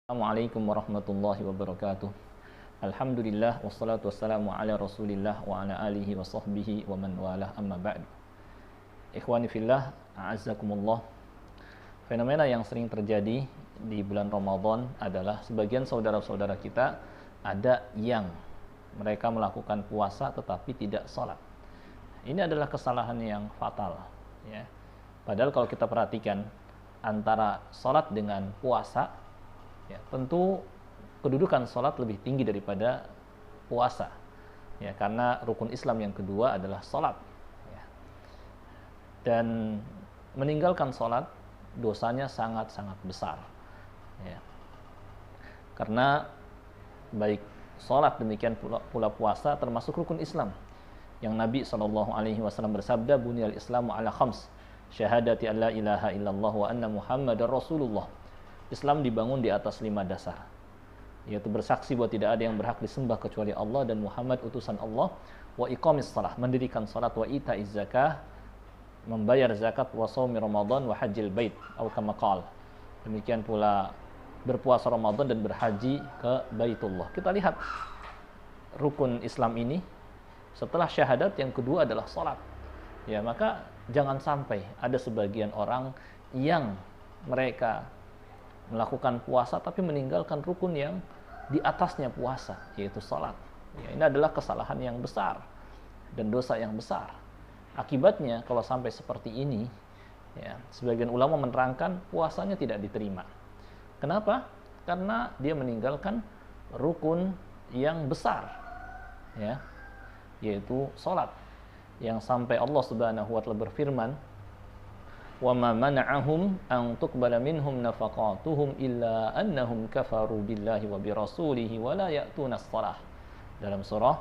Assalamualaikum warahmatullahi wabarakatuh. Alhamdulillah wassalatu wassalamu ala Rasulillah wa ala alihi wa sahbihi wa man walah, amma ba'du. Ikhwani fillah, a'azzakumullah. Fenomena yang sering terjadi di bulan Ramadan adalah sebagian saudara-saudara kita ada yang mereka melakukan puasa tetapi tidak sholat. Ini adalah kesalahan yang fatal, ya. Padahal kalau kita perhatikan antara sholat dengan puasa, ya, tentu kedudukan sholat lebih tinggi daripada puasa, ya, karena rukun Islam yang kedua adalah sholat, ya. Dan meninggalkan sholat dosanya sangat-sangat besar, ya. Karena baik sholat demikian pula puasa termasuk rukun Islam yang Nabi SAW bersabda, "Buniyal Islamu ala khams, syahadati an la ilaha illallah wa anna Muhammadar Rasulullah." Islam dibangun di atas 5 dasar, yaitu bersaksi bahwa tidak ada yang berhak disembah kecuali Allah dan Muhammad utusan Allah, wa iqamis shalah, mendirikan salat, wa itaiz zakah, membayar zakat, wa shaumi Ramadan wa hajjil bait atau kama qala. Demikian pula berpuasa Ramadan dan berhaji ke Baitullah. Kita lihat rukun Islam ini, setelah syahadat yang kedua adalah salat. Ya, maka jangan sampai ada sebagian orang yang mereka melakukan puasa tapi meninggalkan rukun yang di atasnya puasa, yaitu salat. Ya, ini adalah kesalahan yang besar dan dosa yang besar. Akibatnya kalau sampai seperti ini, ya, sebagian ulama menerangkan puasanya tidak diterima. Kenapa? Karena dia meninggalkan rukun yang besar, ya, yaitu salat. Yang sampai Allah Subhanahu wa taala berfirman, "Wa ma mana'ahum an tuqbala minhum nafaqatuhum illa annahum kafaru billahi wa bi rasulihi wa la ya'tuna shalah." Dalam surah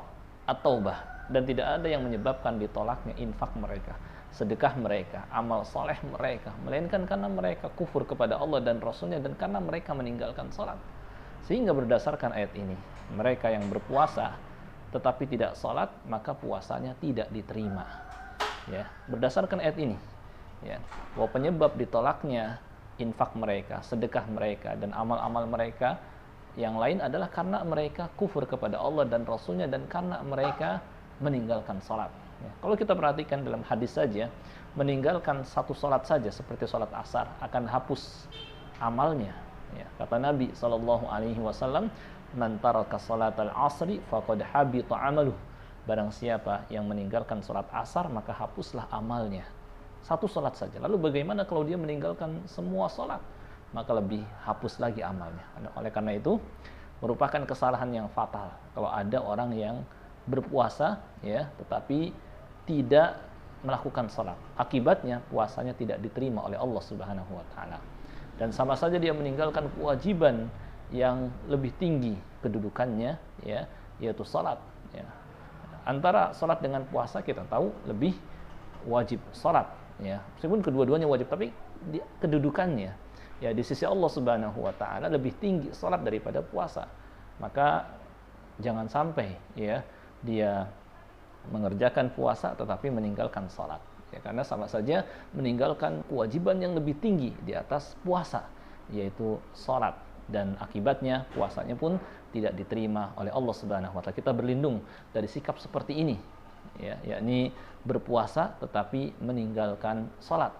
At-Taubah. Dan tidak ada yang menyebabkan ditolaknya infak mereka, sedekah mereka, amal soleh mereka, melainkan karena mereka kufur kepada Allah dan Rasulnya dan karena mereka meninggalkan salat. Sehingga berdasarkan ayat ini, mereka yang berpuasa tetapi tidak salat, maka puasanya tidak diterima. Ya, berdasarkan ayat ini, ya, bahwa penyebab ditolaknya infak mereka, sedekah mereka, dan amal-amal mereka yang lain adalah karena mereka kufur kepada Allah dan Rasulnya dan karena mereka meninggalkan salat. Ya, kalau kita perhatikan dalam hadis saja, meninggalkan satu salat saja seperti salat asar akan hapus amalnya. Ya, kata Nabi SAW, "Man taraka salatal asri faqad habita amaluh." Barang siapa yang meninggalkan salat asar, maka hapuslah amalnya. Satu salat saja. Lalu bagaimana kalau dia meninggalkan semua salat? Maka lebih hapus lagi amalnya. Oleh karena itu, merupakan kesalahan yang fatal kalau ada orang yang berpuasa, ya, tetapi tidak melakukan salat. Akibatnya puasanya tidak diterima oleh Allah Subhanahu wa taala. Dan sama saja dia meninggalkan kewajiban yang lebih tinggi kedudukannya, ya, yaitu salat, ya. Antara salat dengan puasa kita tahu lebih wajib salat, ya. Meskipun kedua-duanya wajib, tapi kedudukannya, ya, di sisi Allah Subhanahu wa taala lebih tinggi salat daripada puasa. Maka jangan sampai, ya, dia mengerjakan puasa tetapi meninggalkan salat, ya, karena sama saja meninggalkan kewajiban yang lebih tinggi di atas puasa, yaitu salat, dan akibatnya puasanya pun tidak diterima oleh Allah Subhanahu wa taala. Kita berlindung dari sikap seperti ini, ya, yakni berpuasa tetapi meninggalkan salat,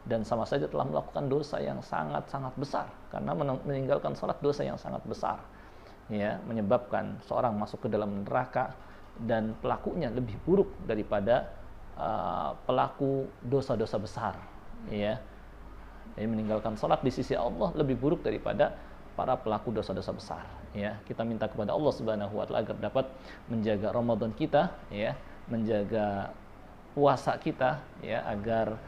dan sama saja telah melakukan dosa yang sangat-sangat besar, karena meninggalkan salat dosa yang sangat besar, ya, menyebabkan seorang masuk ke dalam neraka dan pelakunya lebih buruk daripada pelaku dosa-dosa besar, ya. Jadi meninggalkan salat di sisi Allah lebih buruk daripada para pelaku dosa-dosa besar, ya. Kita minta kepada Allah Subhanahu wa taala agar dapat menjaga Ramadan kita, ya, menjaga puasa kita, ya, agar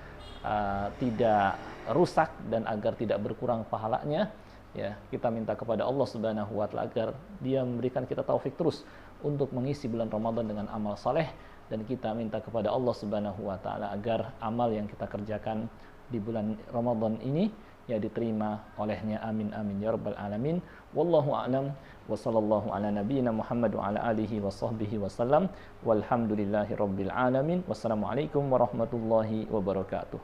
tidak rusak dan agar tidak berkurang pahalanya, ya. Kita minta kepada Allah Subhanahu wa taala agar Dia memberikan kita taufik terus untuk mengisi bulan Ramadan dengan amal saleh, dan kita minta kepada Allah Subhanahu wa taala agar amal yang kita kerjakan di bulan Ramadan ini, ya, diterima olehnya. Amin amin ya rabbal alamin. Wallahu a'lam wa sallallahu ala nabiyyina Muhammad wa ala alihi wa sahbihi wasallam. Walhamdulillahi rabbil alamin. Wassalamualaikum warahmatullahi wabarakatuh.